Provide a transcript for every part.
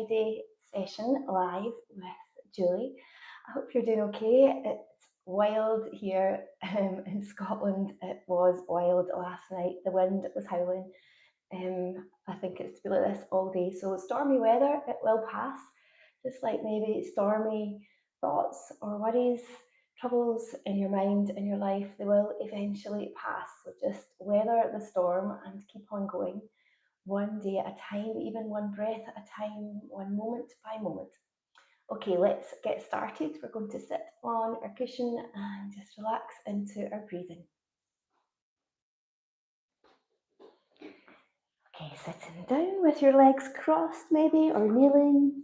Friday session live with Julie. I hope you're doing okay. It's wild here in Scotland. It was wild last night. The wind was howling. I think it's to be like this all day. So stormy weather, it will pass. Just like maybe stormy thoughts or worries, troubles in your mind, in your life, they will eventually pass. So just weather the storm and keep on going, one day at a time, even one breath at a time, one moment by moment. Okay, let's get started. We're going to sit on our cushion and just relax into our breathing. Okay, sitting down with your legs crossed maybe, or kneeling.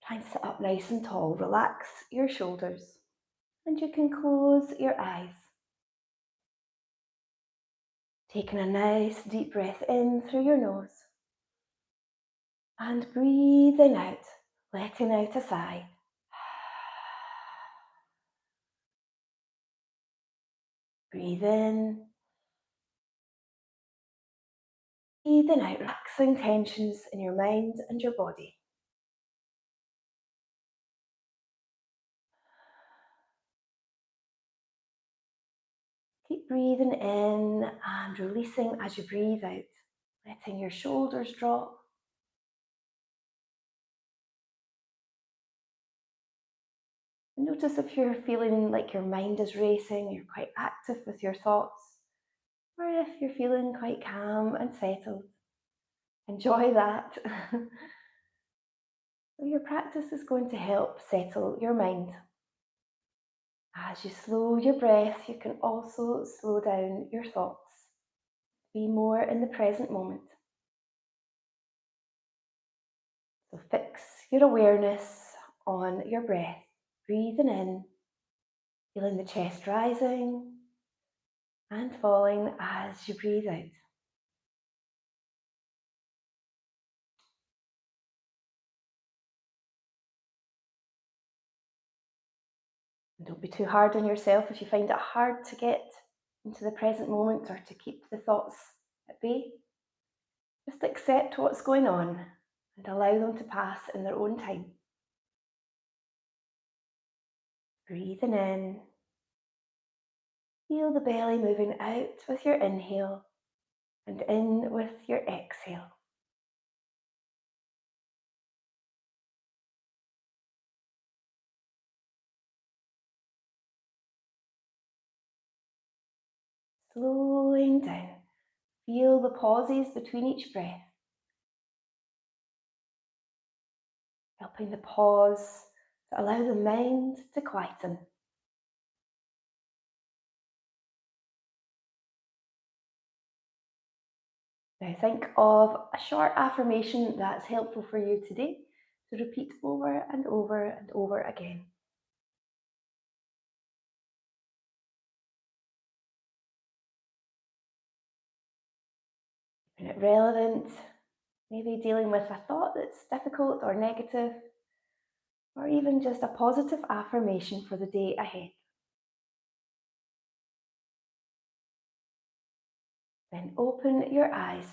Try and sit up nice and tall. Relax your shoulders. And you can close your eyes. Taking a nice deep breath in through your nose. And breathing out, letting out a sigh. Breathe in. Breathing out, relaxing tensions in your mind and your body. Keep breathing in and releasing as you breathe out, letting your shoulders drop. And notice if you're feeling like your mind is racing, you're quite active with your thoughts, or if you're feeling quite calm and settled. Enjoy that. So your practice is going to help settle your mind. As you slow your breath, you can also slow down your thoughts. Be more in the present moment. So fix your awareness on your breath, breathing in, feeling the chest rising and falling as you breathe out. And don't be too hard on yourself if you find it hard to get into the present moment or to keep the thoughts at bay. Just accept what's going on and allow them to pass in their own time. Breathing in. Feel the belly moving out with your inhale and in with your exhale. Slowing down. Feel the pauses between each breath. Helping the pause to allow the mind to quieten. Now think of a short affirmation that's helpful for you today to repeat over and over and over again. Keeping it relevant, maybe dealing with a thought that's difficult or negative, or even just a positive affirmation for the day ahead. Then open your eyes,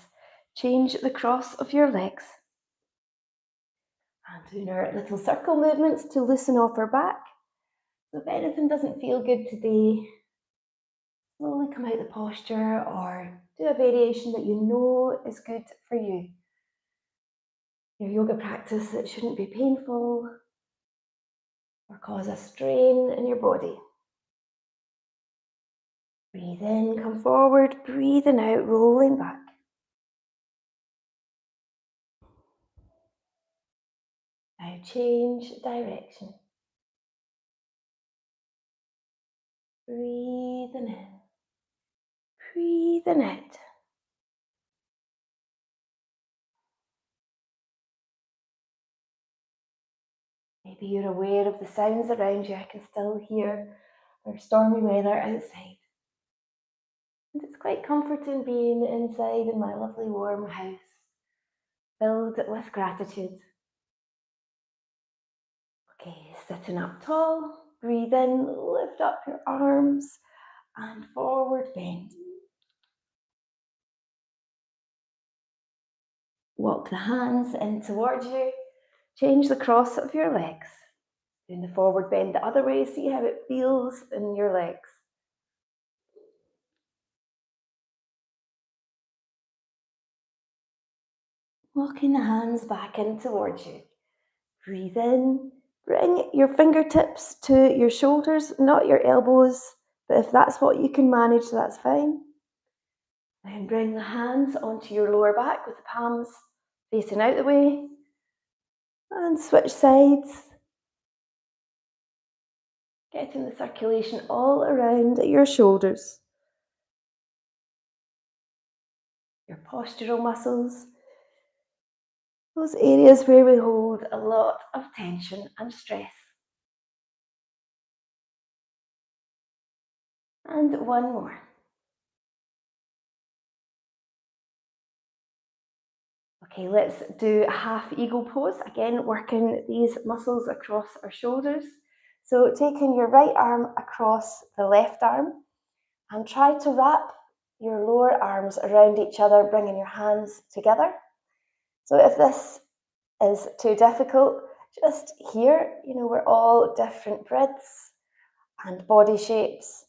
change the cross of your legs, and doing our little circle movements to loosen off our back. So if anything doesn't feel good today, slowly come out the posture or do a variation that you know is good for you. Your yoga practice that shouldn't be painful or cause a strain in your body. Breathe in, come forward, breathing out, rolling back. Now change direction. Breathing in, breathing out. Maybe you're aware of the sounds around you. I can still hear our stormy weather outside. And it's quite comforting being inside in my lovely warm house, filled with gratitude. Okay, sitting up tall, breathe in, lift up your arms and forward bend. Walk the hands in towards you. Change the cross of your legs. Doing the forward bend the other way, see how it feels in your legs. Walking the hands back in towards you. Breathe in. Bring your fingertips to your shoulders, not your elbows, but if that's what you can manage, that's fine. Then bring the hands onto your lower back with the palms facing out the way. And switch sides. Getting the circulation all around your shoulders. Your postural muscles. Those areas where we hold a lot of tension and stress. And one more. Okay, let's do a half eagle pose. Again, working these muscles across our shoulders. So taking your right arm across the left arm and try to wrap your lower arms around each other, bringing your hands together. So if this is too difficult, just here, we're all different breadths and body shapes.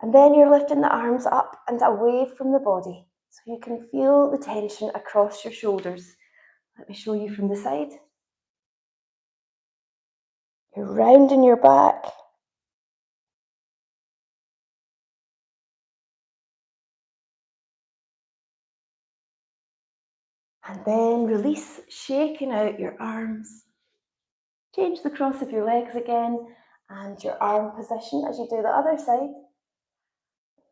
And then you're lifting the arms up and away from the body so you can feel the tension across your shoulders. Let me show you from the side. You're rounding your back. And then release, shaking out your arms. Change the cross of your legs again and your arm position as you do the other side.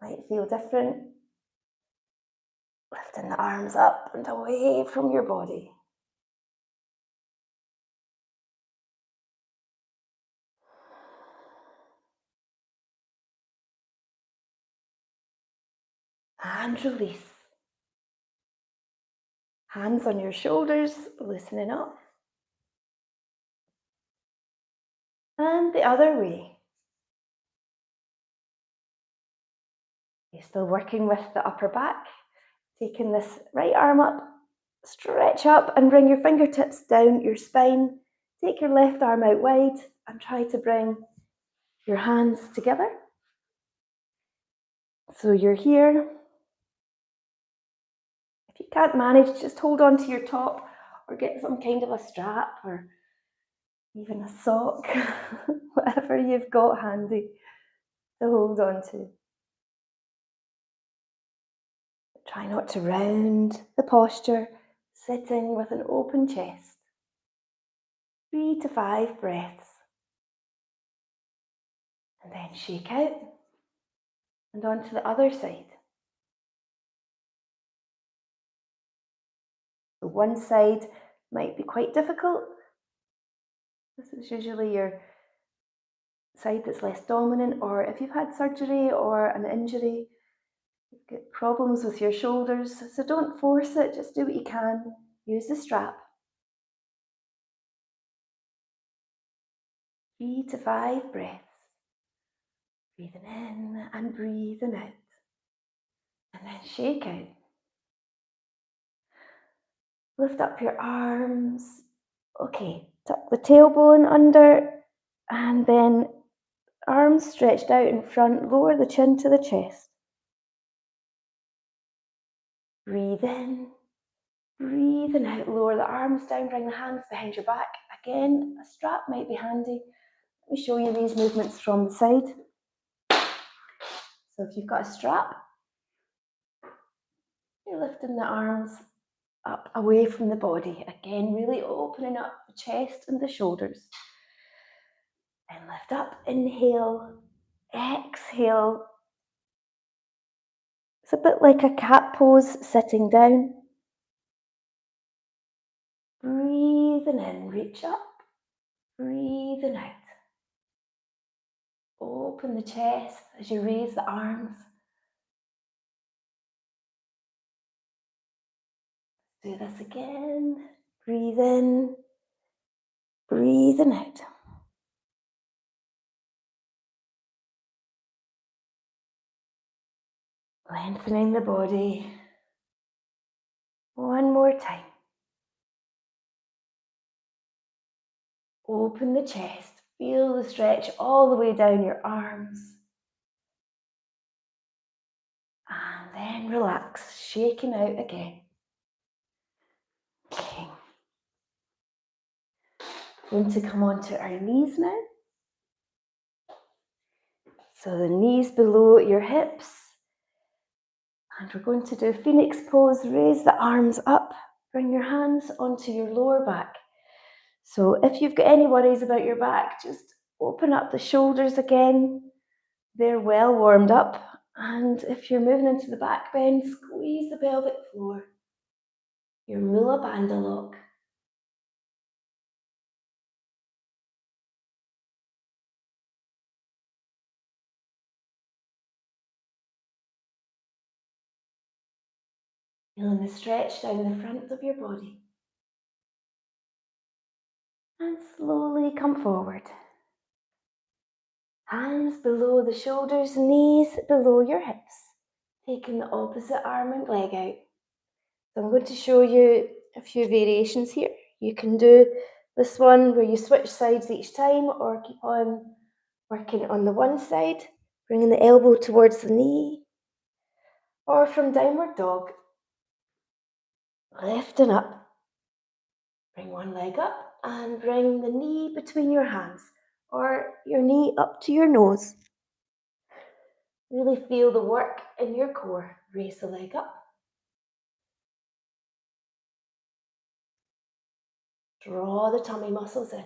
Might feel different. Lifting the arms up and away from your body. And release. Hands on your shoulders, loosening up. And the other way. You're still working with the upper back. Taking this right arm up, stretch up and bring your fingertips down your spine. Take your left arm out wide and try to bring your hands together. So you're here. If you can't manage, just hold on to your top or get some kind of a strap or even a sock, whatever you've got handy to hold on to. Try not to round the posture, sitting with an open chest. 3 to 5 breaths. And then shake out and onto the other side. So one side might be quite difficult. This is usually your side that's less dominant, or if you've had surgery or an injury, you've got problems with your shoulders. So don't force it, just do what you can. Use the strap. 3 to 5 breaths. Breathing in and breathing out. And then shake out. Lift up your arms. Okay, tuck the tailbone under and then arms stretched out in front, lower the chin to the chest. Breathe in, breathing out, lower the arms down, bring the hands behind your back. Again, a strap might be handy. Let me show you these movements from the side. So if you've got a strap, you're lifting the arms up away from the body. Again, really opening up the chest and the shoulders. Then lift up, inhale, exhale. It's a bit like a cat pose, sitting down. Breathing in, reach up. Breathing out. Open the chest as you raise the arms. Do this again. Breathe in. Breathing out. Lengthening the body. One more time. Open the chest. Feel the stretch all the way down your arms. And then relax, shaking out again. Okay. We're going to come onto our knees now. So the knees below your hips. And we're going to do Phoenix pose. Raise the arms up. Bring your hands onto your lower back. So if you've got any worries about your back, just open up the shoulders again. They're well warmed up. And if you're moving into the back bend, squeeze the pelvic floor. Your Mula Bandha lock. Feeling the stretch down the front of your body. And slowly come forward. Hands below the shoulders, knees below your hips. Taking the opposite arm and leg out. So I'm going to show you a few variations here. You can do this one where you switch sides each time, or keep on working on the one side, bringing the elbow towards the knee, or from downward dog, lifting up. Bring one leg up and bring the knee between your hands, or your knee up to your nose. Really feel the work in your core. Raise the leg up. Draw the tummy muscles in.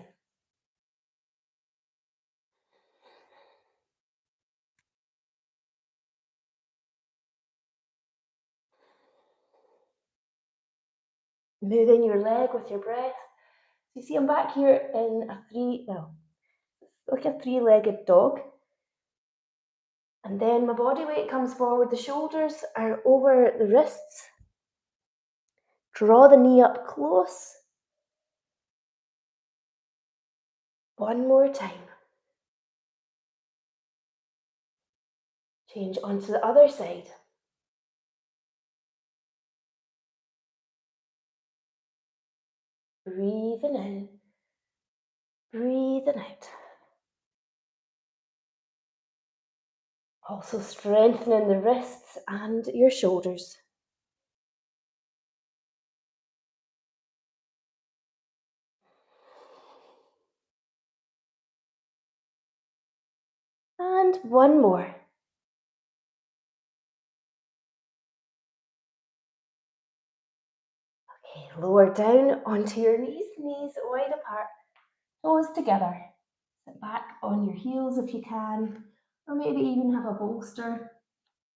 Moving your leg with your breath. You see I'm back here in like a three-legged dog. And then my body weight comes forward. The shoulders are over the wrists. Draw the knee up close. One more time. Change onto the other side. Breathing in, breathing out. Also strengthening the wrists and your shoulders. And one more. Okay, lower down onto your knees wide apart, toes together. Sit back on your heels if you can, or maybe even have a bolster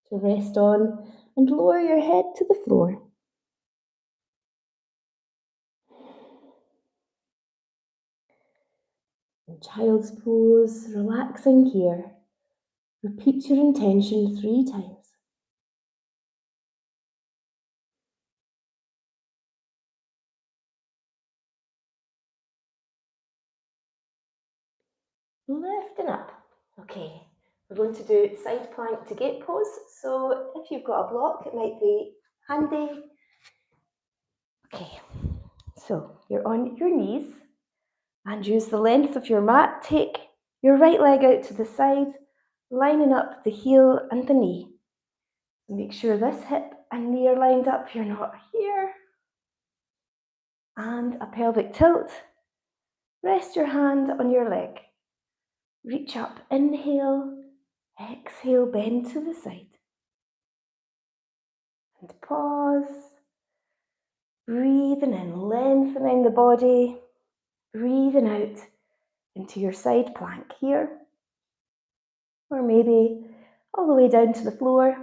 to rest on, and lower your head to the floor. In child's pose, relaxing here. Repeat your intention 3 times. Lifting up. Okay, we're going to do side plank to gate pose. So if you've got a block, it might be handy. Okay, so you're on your knees and use the length of your mat. Take your right leg out to the side, lining up the heel and the knee. Make sure this hip and knee are lined up. You're not here. And a pelvic tilt. Rest your hand on your leg. Reach up, inhale, exhale, bend to the side. And pause. Breathing in, lengthening the body. Breathing out into your side plank here. Or maybe all the way down to the floor.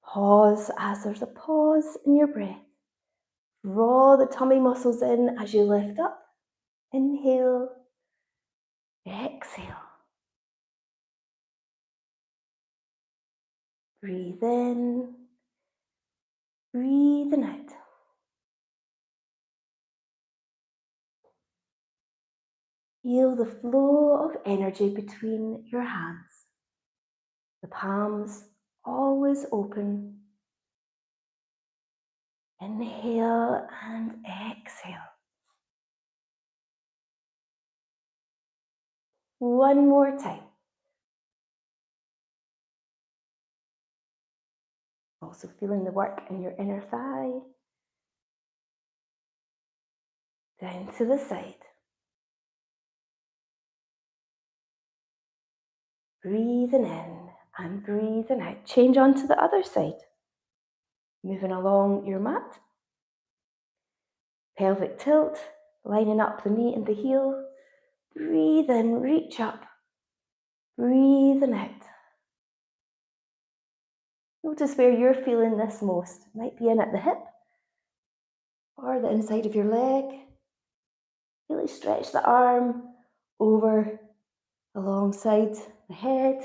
Pause as there's a pause in your breath. Draw the tummy muscles in as you lift up. Inhale, exhale. Breathe in, breathing out. Feel the flow of energy between your hands. The palms always open. Inhale and exhale. One more time. Also feeling the work in your inner thigh. Down to the side. Breathing in and breathing out. Change onto the other side. Moving along your mat. Pelvic tilt, lining up the knee and the heel. Breathe in, reach up. Breathing out. Notice where you're feeling this most. It might be in at the hip or the inside of your leg. Really stretch the arm over alongside the head.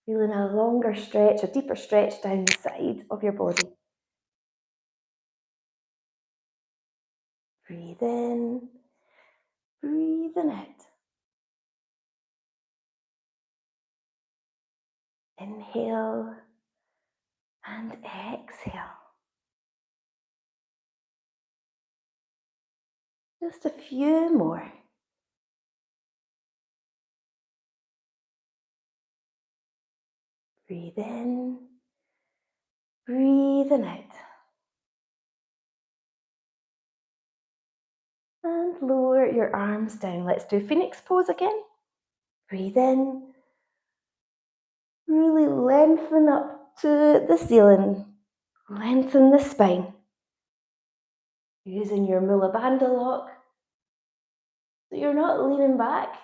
Feeling a longer stretch, a deeper stretch down the side of your body. Breathe in, breathing out. Inhale and exhale. Just a few more. Breathe in, breathing out. And lower your arms down. Let's do Phoenix pose again. Breathe in. Really lengthen up to the ceiling. Lengthen the spine. Using your Mula Bandha lock. So you're not leaning back.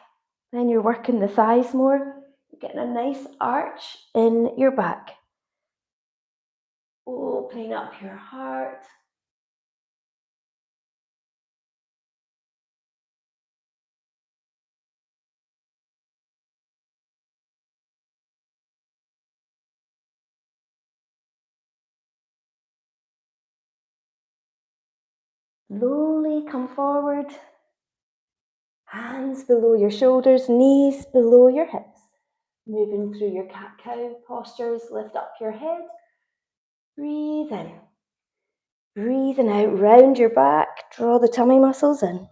Then you're working the thighs more. You're getting a nice arch in your back. Opening up your heart. Slowly come forward. Hands below your shoulders, knees below your hips. Moving through your cat-cow postures, lift up your head. Breathe in. Breathing out, round your back, draw the tummy muscles in.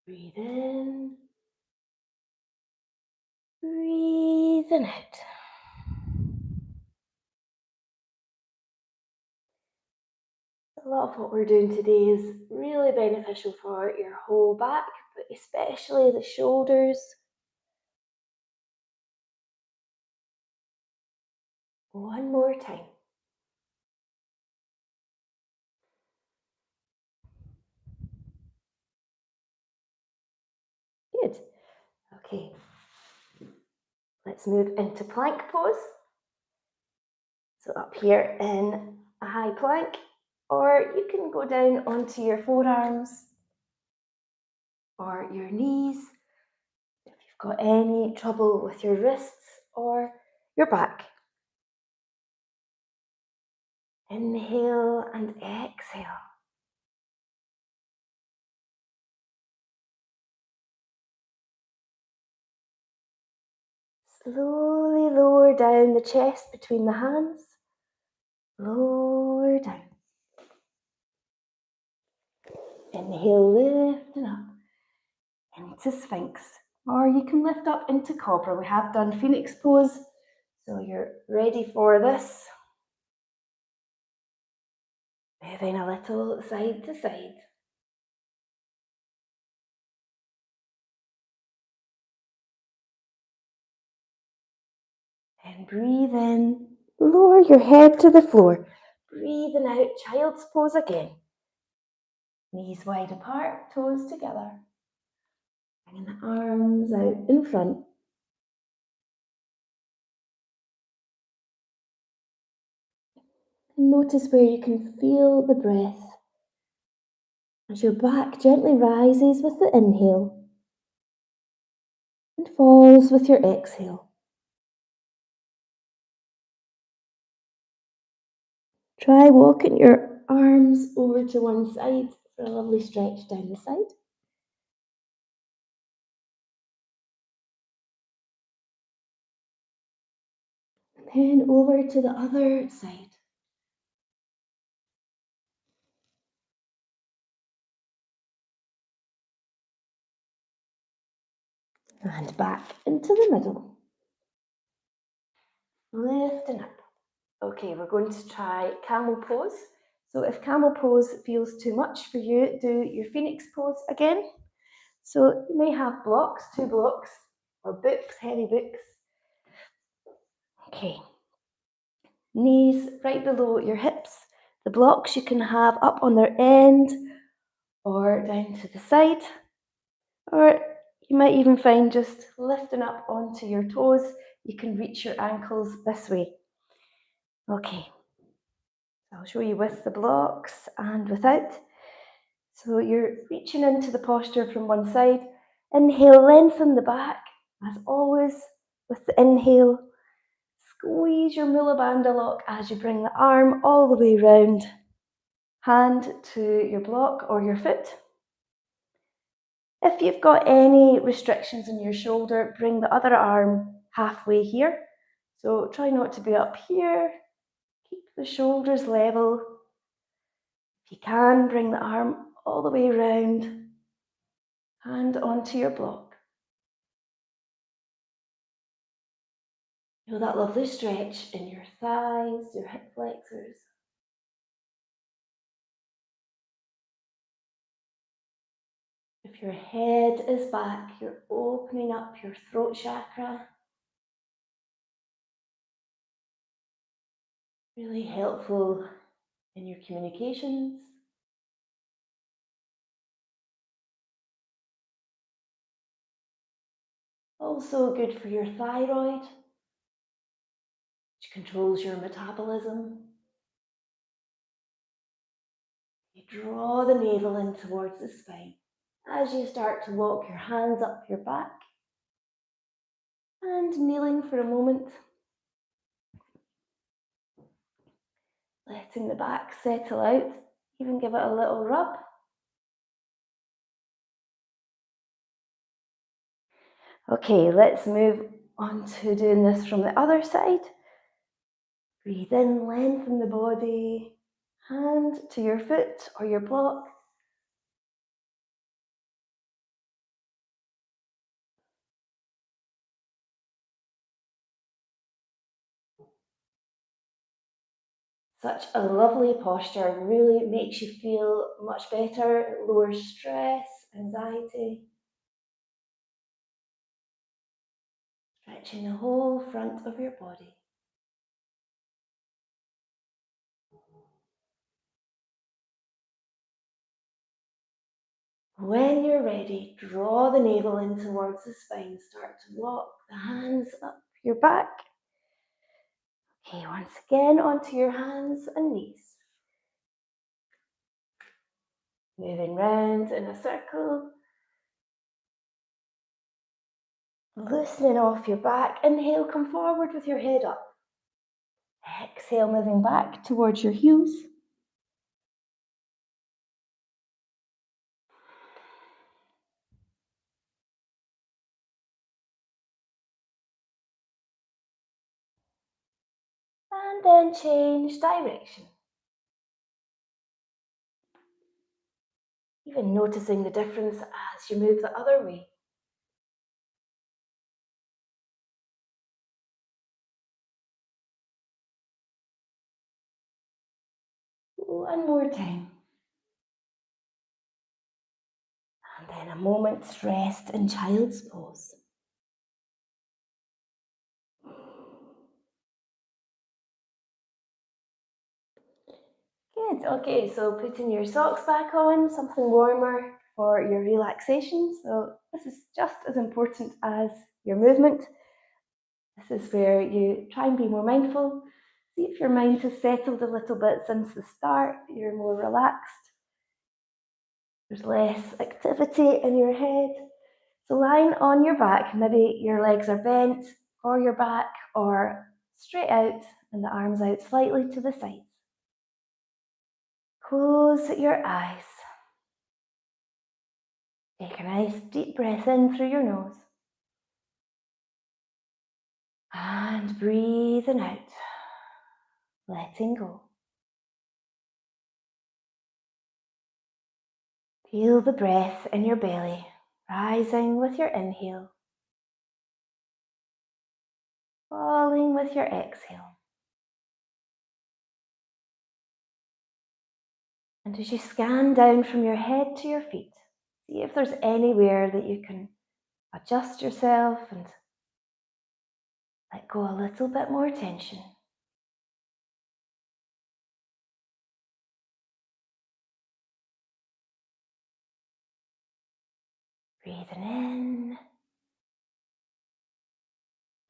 Breathe in. Breathing out. A lot of what we're doing today is really beneficial for your whole back, but especially the shoulders. One more time. Good. Okay. Let's move into plank pose. So up here in a high plank, or you can go down onto your forearms or your knees if you've got any trouble with your wrists or your back. Inhale and exhale. Slowly lower down the chest between the hands. Lower down. Inhale, lifting up into Sphinx. Or you can lift up into Cobra. We have done Phoenix pose, so you're ready for this. Moving a little side to side. And breathe in, lower your head to the floor. Breathing out, child's pose again. Knees wide apart, toes together. Bringing the arms out in front. Notice where you can feel the breath as your back gently rises with the inhale and falls with your exhale. Try walking your arms over to one side for a lovely stretch down the side. And then over to the other side. And back into the middle. Lifting up. Okay, we're going to try Camel Pose. So if Camel Pose feels too much for you, do your Phoenix Pose again. So you may have blocks, 2 blocks, or books, heavy books. Okay. Knees right below your hips. The blocks you can have up on their end or down to the side. Or you might even find just lifting up onto your toes, you can reach your ankles this way. Okay, I'll show you with the blocks and without. So you're reaching into the posture from one side. Inhale, lengthen the back. As always, with the inhale, squeeze your Mula Bandha lock as you bring the arm all the way round. Hand to your block or your foot. If you've got any restrictions in your shoulder, bring the other arm halfway here. So try not to be up here. Keep the shoulders level. If you can, bring the arm all the way around. Hand onto your block. Feel that lovely stretch in your thighs, your hip flexors. If your head is back, you're opening up your throat chakra. Really helpful in your communications. Also good for your thyroid, which controls your metabolism. You draw the navel in towards the spine. As you start to walk your hands up your back and kneeling for a moment, letting the back settle out, even give it a little rub. Okay, let's move on to doing this from the other side. Breathe in, lengthen the body, hand to your foot or your block. Such a lovely posture, really makes you feel much better, it lowers stress, anxiety. Stretching the whole front of your body. When you're ready, draw the navel in towards the spine. Start to walk the hands up your back. Okay, once again, onto your hands and knees. Moving round in a circle. Loosening off your back. Inhale, come forward with your head up. Exhale, moving back towards your heels. And then change direction. Even noticing the difference as you move the other way. One more time. And then a moment's rest in child's pose. Good, okay, so putting your socks back on, something warmer for your relaxation. So this is just as important as your movement. This is where you try and be more mindful. See if your mind has settled a little bit since the start, you're more relaxed. There's less activity in your head. So lying on your back, maybe your legs are bent or your back or straight out and the arms out slightly to the sides. Close your eyes. Take a nice deep breath in through your nose. And breathing out, letting go. Feel the breath in your belly, rising with your inhale falling with your exhale. And as you scan down from your head to your feet, see if there's anywhere that you can adjust yourself and let go a little bit more tension. Breathing in,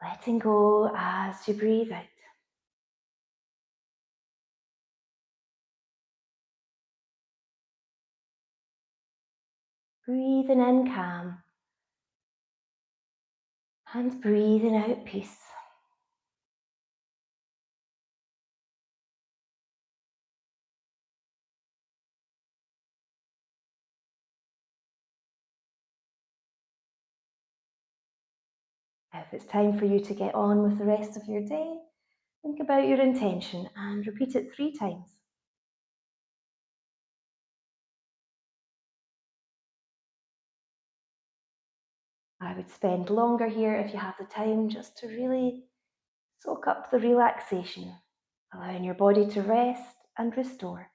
letting go as you breathe out. Breathing in calm and breathing out peace. If it's time for you to get on with the rest of your day, think about your intention and repeat it 3 times. I would spend longer here if you have the time, just to really soak up the relaxation, allowing your body to rest and restore.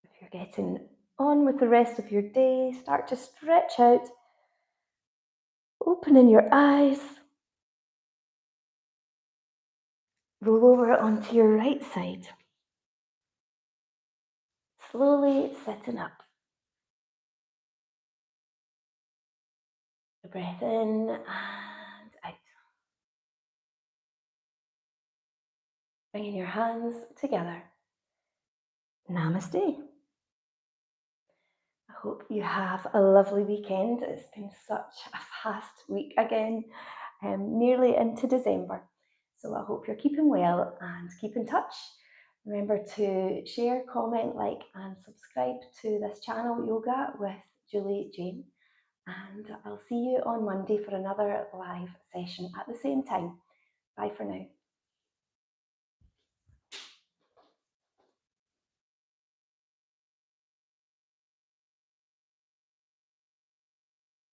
If you're getting on with the rest of your day, start to stretch out, opening your eyes, roll over onto your right side, slowly sitting up. A breath in and out. Bringing your hands together. Namaste. I hope you have a lovely weekend. It's been such a fast week again, nearly into December. So I hope you're keeping well and keep in touch. Remember to share, comment, like, and subscribe to this channel, Yoga with Julie Jane. And I'll see you on Monday for another live session at the same time. Bye for now.